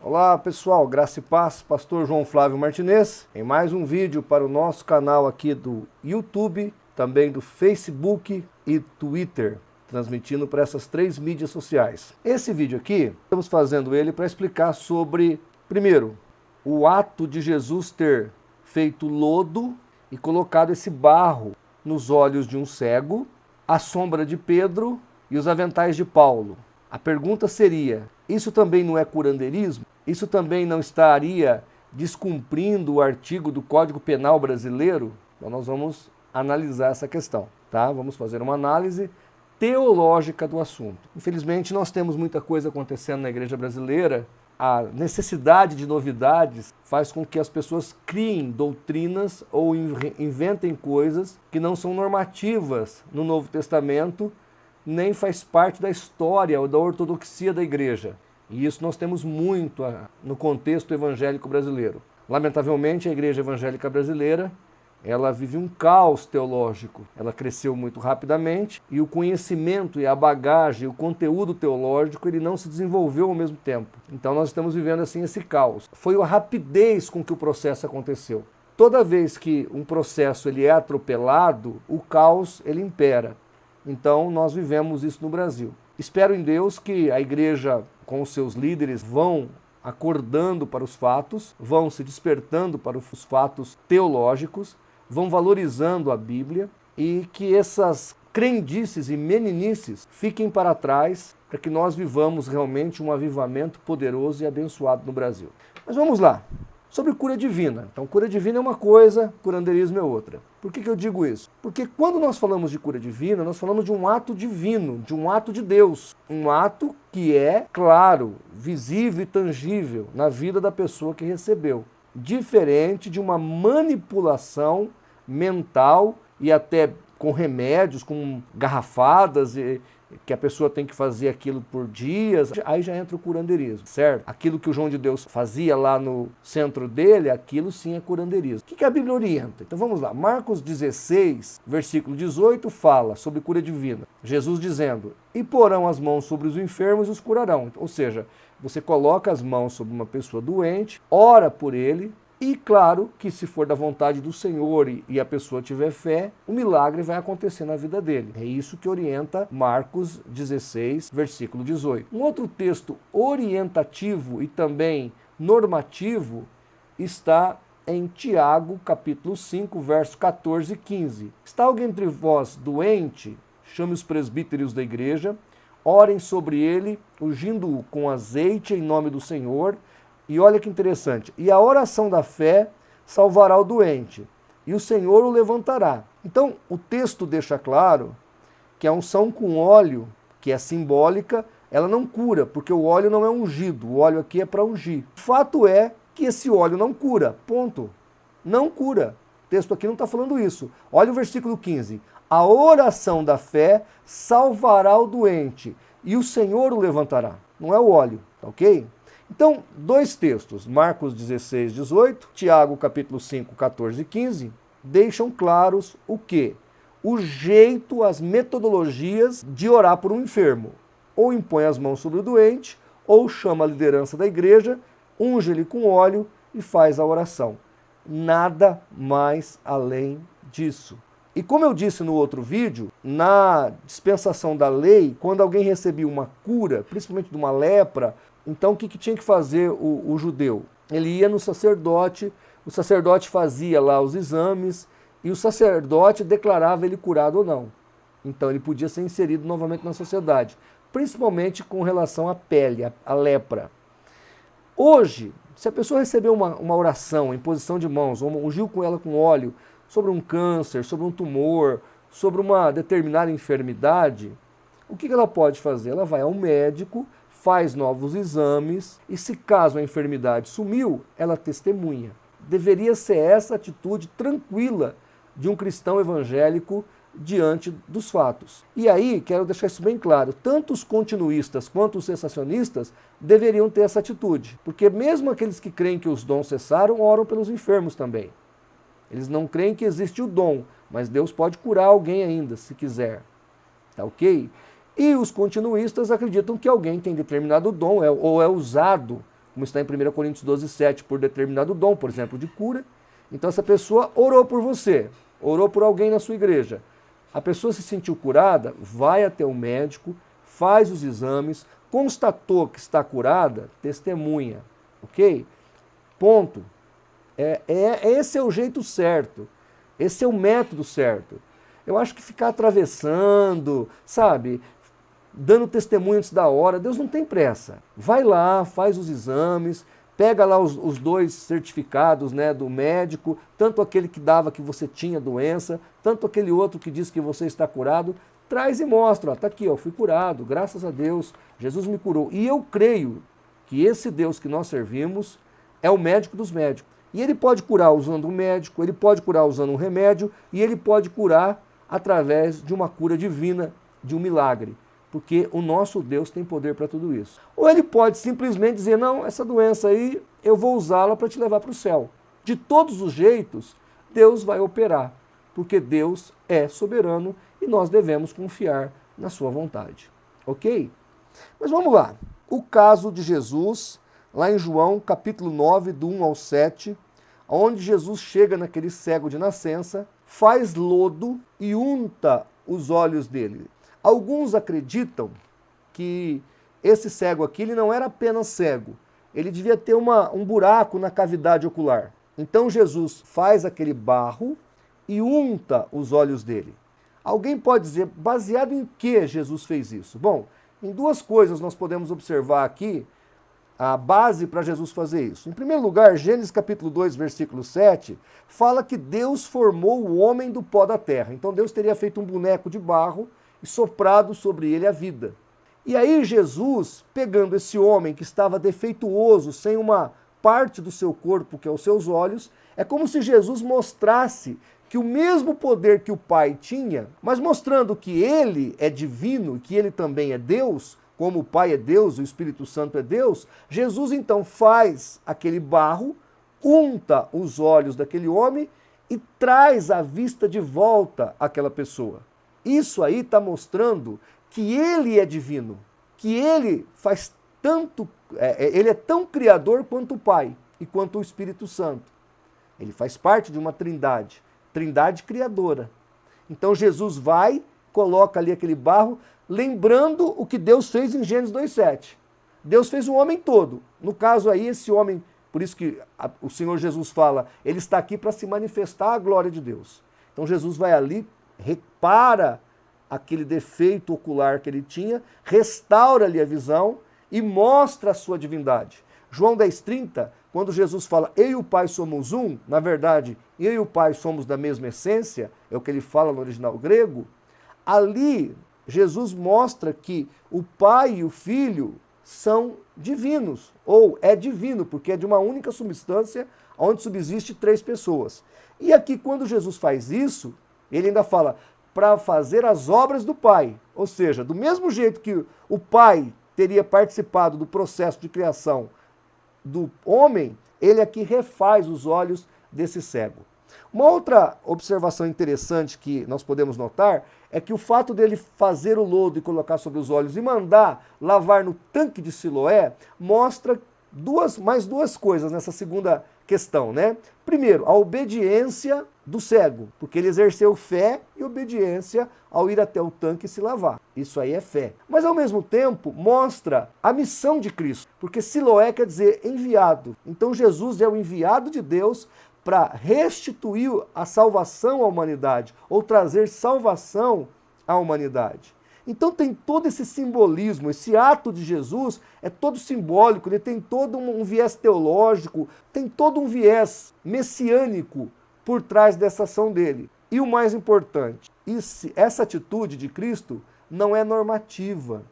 Olá pessoal, graça e paz, pastor João Flávio Martinez, em mais um vídeo para o nosso canal aqui do YouTube, também do Facebook e Twitter, transmitindo para essas 3 mídias sociais. Esse vídeo aqui, estamos fazendo ele para explicar sobre, primeiro, o ato de Jesus ter feito lodo e colocado esse barro nos olhos de um cego, a sombra de Pedro e os aventais de Paulo. A pergunta seria, isso também não é curandeirismo? Isso também não estaria descumprindo o artigo do Código Penal brasileiro? Então nós vamos analisar essa questão, tá? Vamos fazer uma análise teológica do assunto. Infelizmente nós temos muita coisa acontecendo na igreja brasileira. A necessidade de novidades faz com que as pessoas criem doutrinas ou inventem coisas que não são normativas no Novo Testamento, nem faz parte da história ou da ortodoxia da igreja. E isso nós temos muito no contexto evangélico brasileiro. Lamentavelmente, a igreja evangélica brasileira, ela vive um caos teológico. Ela cresceu muito rapidamente e o conhecimento e a bagagem, o conteúdo teológico, ele não se desenvolveu ao mesmo tempo. Então nós estamos vivendo assim esse caos. Foi a rapidez com que o processo aconteceu. Toda vez que um processo ele é atropelado, o caos ele impera. Então nós vivemos isso no Brasil. Espero em Deus que a igreja com os seus líderes vão acordando para os fatos, vão se despertando para os fatos teológicos, vão valorizando a Bíblia e que essas crendices e meninices fiquem para trás para que nós vivamos realmente um avivamento poderoso e abençoado no Brasil. Mas vamos lá. Sobre cura divina. Então, cura divina é uma coisa, curandeirismo é outra. Por que eu digo isso? Porque quando nós falamos de cura divina, nós falamos de um ato divino, de um ato de Deus. Um ato que é claro, visível e tangível na vida da pessoa que recebeu. Diferente de uma manipulação mental e até com remédios, com garrafadas, que a pessoa tem que fazer aquilo por dias, aí já entra o curandeirismo, certo? Aquilo que o João de Deus fazia lá no centro dele, aquilo sim é curandeirismo. O que a Bíblia orienta? Então vamos lá, Marcos 16, versículo 18, fala sobre cura divina. Jesus dizendo, e porão as mãos sobre os enfermos e os curarão. Ou seja, você coloca as mãos sobre uma pessoa doente, ora por ele, e claro que se for da vontade do Senhor e a pessoa tiver fé, o milagre vai acontecer na vida dele. É isso que orienta Marcos 16, versículo 18. Um outro texto orientativo e também normativo está em Tiago, capítulo 5, verso 14 e 15. Está alguém entre vós doente? Chame os presbíteros da igreja, orem sobre ele, ungindo-o com azeite em nome do Senhor. E olha que interessante, e a oração da fé salvará o doente, e o Senhor o levantará. Então, o texto deixa claro que a unção com óleo, que é simbólica, ela não cura, porque o óleo não é ungido, o óleo aqui é para ungir. O fato é que esse óleo não cura, ponto. Não cura. O texto aqui não está falando isso. Olha o versículo 15. A oração da fé salvará o doente, e o Senhor o levantará. Não é o óleo, tá ok? Então, 2 textos, Marcos 16, 18, Tiago capítulo 5, 14 e 15, deixam claros o quê? O jeito, as metodologias de orar por um enfermo. Ou impõe as mãos sobre o doente, ou chama a liderança da igreja, unge ele com óleo e faz a oração. Nada mais além disso. E como eu disse no outro vídeo, na dispensação da lei, quando alguém recebia uma cura, principalmente de uma lepra, então o que tinha que fazer o judeu? Ele ia no sacerdote, o sacerdote fazia lá os exames e o sacerdote declarava ele curado ou não. Então ele podia ser inserido novamente na sociedade, principalmente com relação à pele, à lepra. Hoje, se a pessoa recebeu uma oração, imposição de mãos, ou ungiu com ela com óleo, sobre um câncer, sobre um tumor, sobre uma determinada enfermidade, o que ela pode fazer? Ela vai ao médico, faz novos exames e se caso a enfermidade sumiu, ela testemunha. Deveria ser essa atitude tranquila de um cristão evangélico diante dos fatos. E aí, quero deixar isso bem claro, tanto os continuistas quanto os cessacionistas deveriam ter essa atitude, porque mesmo aqueles que creem que os dons cessaram, oram pelos enfermos também. Eles não creem que existe o dom, mas Deus pode curar alguém ainda, se quiser. Tá ok? E os continuistas acreditam que alguém tem determinado dom ou é usado como está em 1 Coríntios 12:7, por determinado dom, por exemplo, de cura. Então essa pessoa orou por você, orou por alguém na sua igreja. A pessoa se sentiu curada, vai até o médico, faz os exames, constatou que está curada, testemunha, ok? Ponto. Esse é o jeito certo, esse é o método certo. Eu acho que ficar atravessando, sabe, dando testemunho antes da hora, Deus não tem pressa. Vai lá, faz os exames, pega lá os 2 certificados, né, do médico, tanto aquele que dava que você tinha doença, tanto aquele outro que diz que você está curado, traz e mostra, está aqui, ó, fui curado, graças a Deus, Jesus me curou. E eu creio que esse Deus que nós servimos é o médico dos médicos. E ele pode curar usando um médico, ele pode curar usando um remédio, e ele pode curar através de uma cura divina, de um milagre. Porque o nosso Deus tem poder para tudo isso. Ou ele pode simplesmente dizer, não, essa doença aí, eu vou usá-la para te levar para o céu. De todos os jeitos, Deus vai operar, porque Deus é soberano e nós devemos confiar na sua vontade. Ok? Mas vamos lá. O caso de Jesus, lá em João, capítulo 9, do 1 ao 7, onde Jesus chega naquele cego de nascença, faz lodo e unta os olhos dele. Alguns acreditam que esse cego aqui ele não era apenas cego, ele devia ter um buraco na cavidade ocular. Então Jesus faz aquele barro e unta os olhos dele. Alguém pode dizer, baseado em que Jesus fez isso? Bom, em 2 coisas nós podemos observar aqui a base para Jesus fazer isso. Em primeiro lugar, Gênesis capítulo 2, versículo 7, fala que Deus formou o homem do pó da terra. Então Deus teria feito um boneco de barro e soprado sobre ele a vida. E aí Jesus, pegando esse homem que estava defeituoso, sem uma parte do seu corpo, que é os seus olhos, é como se Jesus mostrasse que o mesmo poder que o Pai tinha, mas mostrando que ele é divino e que ele também é Deus, como o Pai é Deus e o Espírito Santo é Deus, Jesus então faz aquele barro, unta os olhos daquele homem e traz a vista de volta àquela pessoa. Isso aí está mostrando que ele é divino, que ele faz tanto, ele é tão criador quanto o Pai e quanto o Espírito Santo. Ele faz parte de uma trindade criadora. Então Jesus vai, coloca ali aquele barro, lembrando o que Deus fez em Gênesis 2:7. Deus fez o homem todo. No caso aí, esse homem, por isso que o Senhor Jesus fala, ele está aqui para se manifestar a glória de Deus. Então Jesus vai ali, repara aquele defeito ocular que ele tinha, restaura-lhe a visão e mostra a sua divindade. João 10:30, quando Jesus fala, eu e o Pai somos um, na verdade, eu e o Pai somos da mesma essência, é o que ele fala no original grego, ali Jesus mostra que o Pai e o Filho são divinos, ou é divino, porque é de uma única substância, onde subsiste 3 pessoas. E aqui, quando Jesus faz isso, ele ainda fala, para fazer as obras do Pai. Ou seja, do mesmo jeito que o Pai teria participado do processo de criação do homem, ele aqui refaz os olhos desse cego. Uma outra observação interessante que nós podemos notar é que o fato dele fazer o lodo e colocar sobre os olhos e mandar lavar no tanque de Siloé mostra mais duas coisas nessa segunda questão, né? Primeiro, a obediência do cego, porque ele exerceu fé e obediência ao ir até o tanque e se lavar. Isso aí é fé. Mas ao mesmo tempo mostra a missão de Cristo, porque Siloé quer dizer enviado. Então Jesus é o enviado de Deus para restituir a salvação à humanidade, ou trazer salvação à humanidade. Então tem todo esse simbolismo, esse ato de Jesus é todo simbólico, ele tem todo um viés teológico, tem todo um viés messiânico por trás dessa ação dele. E o mais importante, essa atitude de Cristo não é normativa.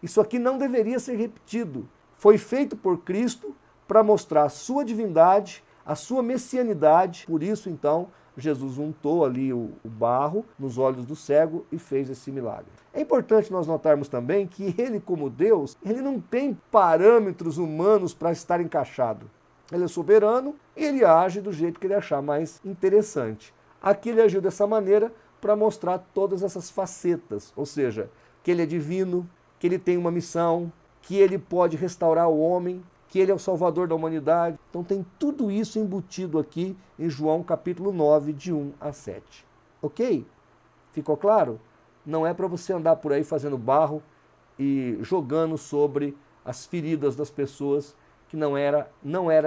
Isso aqui não deveria ser repetido. Foi feito por Cristo para mostrar a sua divindade, a sua messianidade. Por isso, então, Jesus untou ali o barro nos olhos do cego e fez esse milagre. É importante nós notarmos também que ele, como Deus, ele não tem parâmetros humanos para estar encaixado. Ele é soberano e ele age do jeito que ele achar mais interessante. Aqui ele agiu dessa maneira para mostrar todas essas facetas, ou seja, que ele é divino, que ele tem uma missão, que ele pode restaurar o homem, que ele é o Salvador da humanidade. Então tem tudo isso embutido aqui em João capítulo 9, de 1 a 7. Ok? Ficou claro? Não é para você andar por aí fazendo barro e jogando sobre as feridas das pessoas, que não era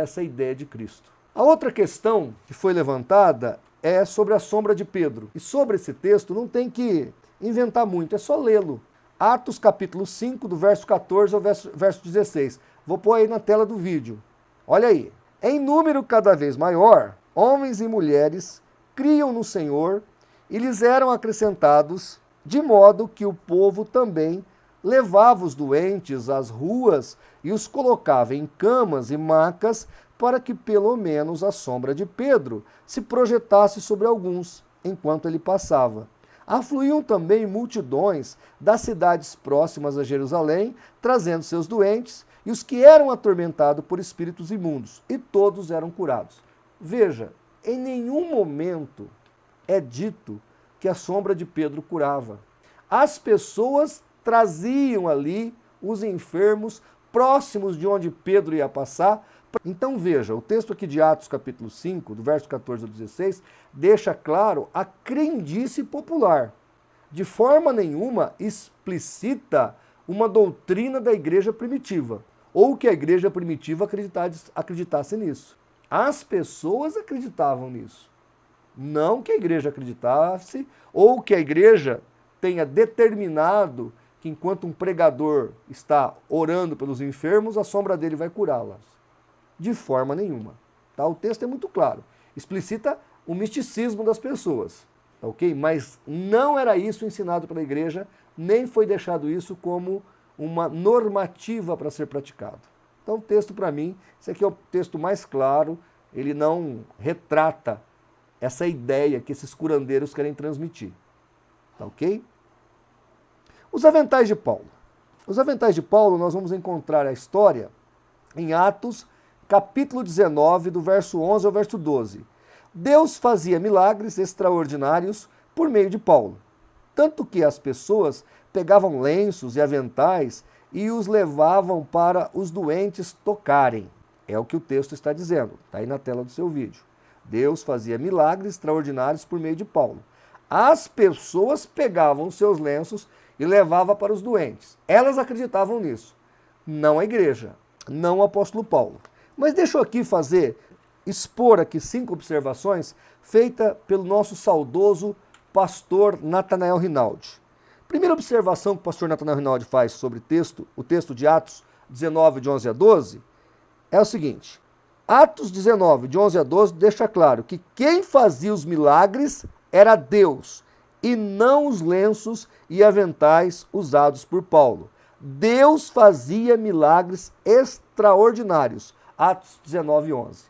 essa a ideia de Cristo. A outra questão que foi levantada é sobre a sombra de Pedro. E sobre esse texto não tem que inventar muito, é só lê-lo. Atos capítulo 5, do verso 14 ao verso 16. Vou pôr aí na tela do vídeo. Olha aí. Em número cada vez maior, homens e mulheres criam no Senhor e lhes eram acrescentados, de modo que o povo também levava os doentes às ruas e os colocava em camas e macas, para que pelo menos a sombra de Pedro se projetasse sobre alguns, enquanto ele passava. Afluíam também multidões das cidades próximas a Jerusalém, trazendo seus doentes e os que eram atormentados por espíritos imundos, e todos eram curados. Veja, em nenhum momento é dito que a sombra de Pedro curava. As pessoas traziam ali os enfermos próximos de onde Pedro ia passar. Então veja, o texto aqui de Atos capítulo 5, do verso 14 ao 16, deixa claro a crendice popular. De forma nenhuma explicita uma doutrina da igreja primitiva, ou que a igreja primitiva acreditasse nisso. As pessoas acreditavam nisso. Não que a igreja acreditasse, ou que a igreja tenha determinado que enquanto um pregador está orando pelos enfermos, a sombra dele vai curá-las. De forma nenhuma. Tá? O texto é muito claro. Explicita o misticismo das pessoas. Tá, ok? Mas não era isso ensinado pela igreja, nem foi deixado isso como uma normativa para ser praticado. Então o texto, para mim, esse aqui é o texto mais claro, ele não retrata essa ideia que esses curandeiros querem transmitir. Tá ok? Os aventais de Paulo. Os aventais de Paulo, nós vamos encontrar a história em Atos, capítulo 19, do verso 11 ao verso 12. Deus fazia milagres extraordinários por meio de Paulo, tanto que as pessoas pegavam lenços e aventais e os levavam para os doentes tocarem. É o que o texto está dizendo, está aí na tela do seu vídeo. Deus fazia milagres extraordinários por meio de Paulo. As pessoas pegavam seus lenços e levavam para os doentes. Elas acreditavam nisso. Não a igreja, não o apóstolo Paulo. Mas deixa eu aqui expor aqui 5 observações feitas pelo nosso saudoso pastor Natanael Rinaldi. Primeira observação que o pastor Natanael Rinaldi faz sobre o texto de Atos 19, de 11 a 12, é o seguinte. Atos 19, de 11 a 12, deixa claro que quem fazia os milagres era Deus, e não os lenços e aventais usados por Paulo. Deus fazia milagres extraordinários. Atos 19, 11.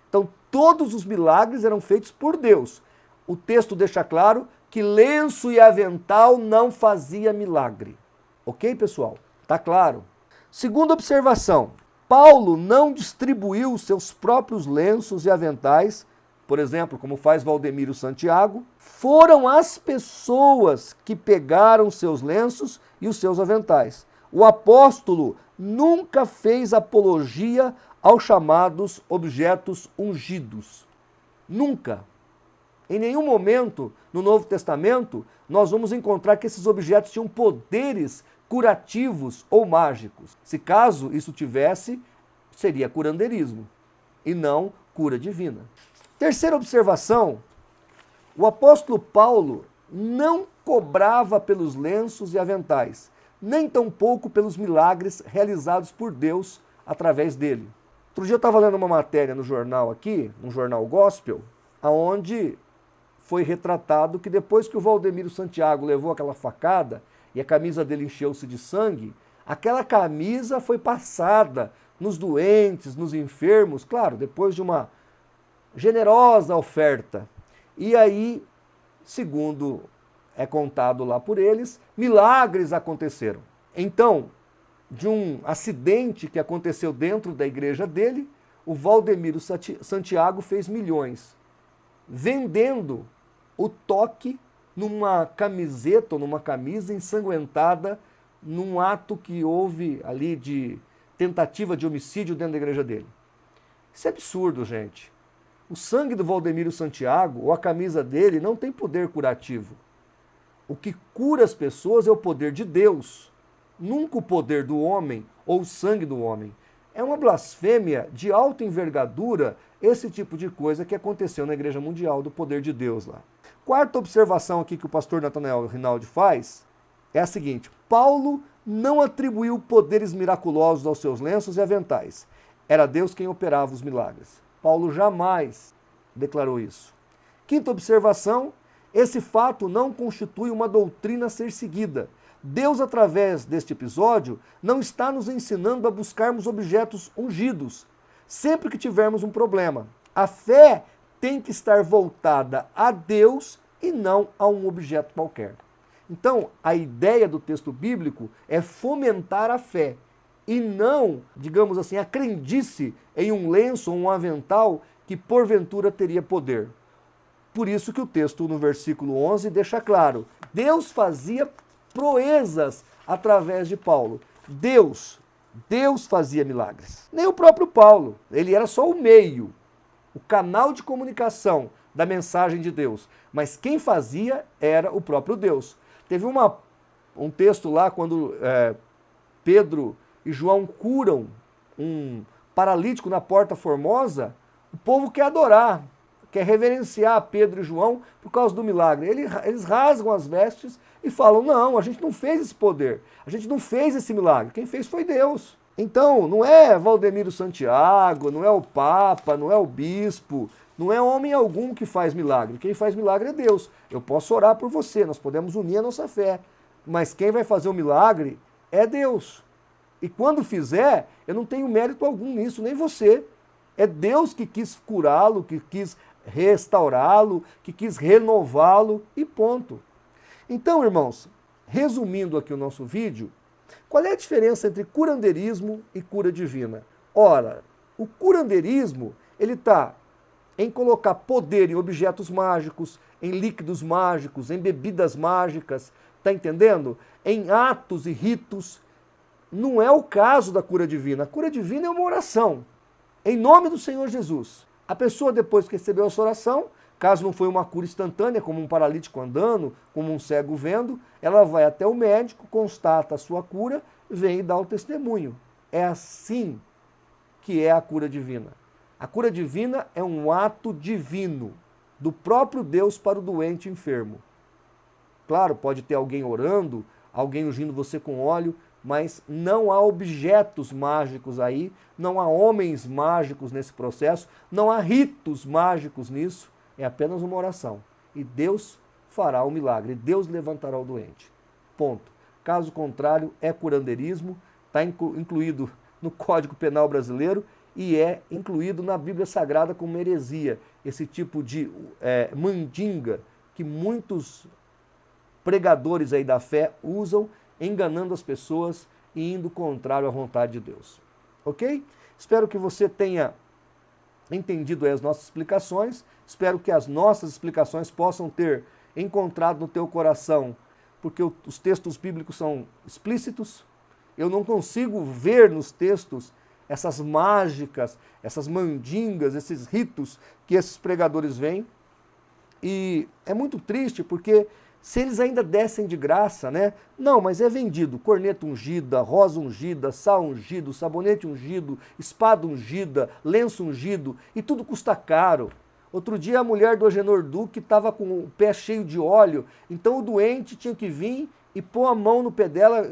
Então, todos os milagres eram feitos por Deus. O texto deixa claro que lenço e avental não fazia milagre. Ok, pessoal? Tá claro? Segunda observação. Paulo não distribuiu seus próprios lenços e aventais, por exemplo, como faz Valdemiro Santiago. Foram as pessoas que pegaram seus lenços e os seus aventais. O apóstolo nunca fez apologia aos chamados objetos ungidos. Nunca. Em nenhum momento no Novo Testamento nós vamos encontrar que esses objetos tinham poderes curativos ou mágicos. Se caso isso tivesse, seria curandeirismo e não cura divina. Terceira observação, o apóstolo Paulo não cobrava pelos lenços e aventais, nem tampouco pelos milagres realizados por Deus através dele. Outro dia eu estava lendo uma matéria no jornal aqui, um jornal gospel, onde foi retratado que depois que o Valdemiro Santiago levou aquela facada e a camisa dele encheu-se de sangue, aquela camisa foi passada nos doentes, nos enfermos, claro, depois de uma generosa oferta. E aí, segundo é contado lá por eles, milagres aconteceram. Então, de um acidente que aconteceu dentro da igreja dele, o Valdemiro Santiago fez milhões, vendendo o toque numa camiseta ou numa camisa ensanguentada, num ato que houve ali de tentativa de homicídio dentro da igreja dele. Isso é absurdo, gente. O sangue do Valdemiro Santiago ou a camisa dele não tem poder curativo. O que cura as pessoas é o poder de Deus, nunca o poder do homem ou o sangue do homem. É uma blasfêmia de alta envergadura esse tipo de coisa que aconteceu na Igreja Mundial do poder de Deus lá. Quarta observação aqui que o pastor Nathanael Rinaldi faz é a seguinte: Paulo não atribuiu poderes miraculosos aos seus lenços e aventais. Era Deus quem operava os milagres. Paulo jamais declarou isso. Quinta observação: esse fato não constitui uma doutrina a ser seguida. Deus, através deste episódio, não está nos ensinando a buscarmos objetos ungidos sempre que tivermos um problema. A fé tem que estar voltada a Deus e não a um objeto qualquer. Então, a ideia do texto bíblico é fomentar a fé e não, digamos assim, a crendice em um lenço ou um avental que porventura teria poder. Por isso que o texto no versículo 11 deixa claro: Deus fazia proezas através de Paulo. Deus fazia milagres. Nem o próprio Paulo, ele era só o meio, o canal de comunicação da mensagem de Deus. Mas quem fazia era o próprio Deus. Teve um texto lá quando Pedro e João curam um paralítico na Porta Formosa. O povo quer adorar, quer reverenciar Pedro e João por causa do milagre. Eles rasgam as vestes e falam: não, a gente não fez esse poder, a gente não fez esse milagre, quem fez foi Deus. Então, não é Valdemiro Santiago, não é o Papa, não é o Bispo, não é homem algum que faz milagre. Quem faz milagre é Deus. Eu posso orar por você, nós podemos unir a nossa fé, mas quem vai fazer o milagre é Deus. E quando fizer, eu não tenho mérito algum nisso, nem você. É Deus que quis curá-lo, que quis restaurá-lo, que quis renová-lo e ponto. Então, irmãos, resumindo aqui o nosso vídeo, qual é a diferença entre curanderismo e cura divina? Ora, o curanderismo, ele está em colocar poder em objetos mágicos, em líquidos mágicos, em bebidas mágicas, está entendendo? Em atos e ritos. Não é o caso da cura divina. A cura divina é uma oração, em nome do Senhor Jesus. A pessoa, depois que recebeu essa oração, caso não foi uma cura instantânea, como um paralítico andando, como um cego vendo, ela vai até o médico, constata a sua cura, vem e dá o testemunho. É assim que é a cura divina. A cura divina é um ato divino, do próprio Deus para o doente enfermo. Claro, pode ter alguém orando, alguém ungindo você com óleo, mas não há objetos mágicos aí, não há homens mágicos nesse processo, não há ritos mágicos nisso, é apenas uma oração. E Deus fará o milagre, Deus levantará o doente. Ponto. Caso contrário, é curanderismo, está incluído no Código Penal brasileiro e é incluído na Bíblia Sagrada como heresia, esse tipo de mandinga que muitos pregadores aí da fé usam, enganando as pessoas e indo contrário à vontade de Deus. Ok? Espero que você tenha entendido aí as nossas explicações, espero que as nossas explicações possam ter encontrado no teu coração, porque os textos bíblicos são explícitos, eu não consigo ver nos textos essas mágicas, essas mandingas, esses ritos que esses pregadores veem, e é muito triste porque se eles ainda dessem de graça, né? Não, mas é vendido corneta ungida, rosa ungida, sal ungido, sabonete ungido, espada ungida, lenço ungido, e tudo custa caro. Outro dia a mulher do Agenor Duque estava com o pé cheio de óleo, então o doente tinha que vir e pôr a mão no pé dela,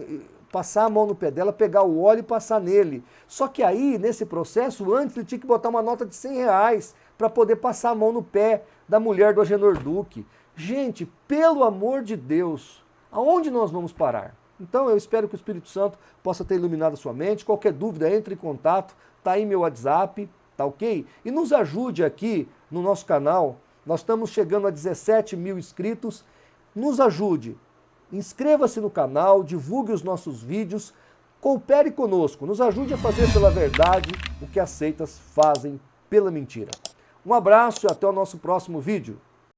passar a mão no pé dela, pegar o óleo e passar nele. Só que aí, nesse processo, antes ele tinha que botar uma nota de R$100 para poder passar a mão no pé da mulher do Agenor Duque. Gente, pelo amor de Deus, aonde nós vamos parar? Então eu espero que o Espírito Santo possa ter iluminado a sua mente. Qualquer dúvida, entre em contato, tá aí meu WhatsApp, tá ok? E nos ajude aqui no nosso canal, nós estamos chegando a 17 mil inscritos, nos ajude, inscreva-se no canal, divulgue os nossos vídeos, coopere conosco, nos ajude a fazer pela verdade o que as seitas fazem pela mentira. Um abraço e até o nosso próximo vídeo.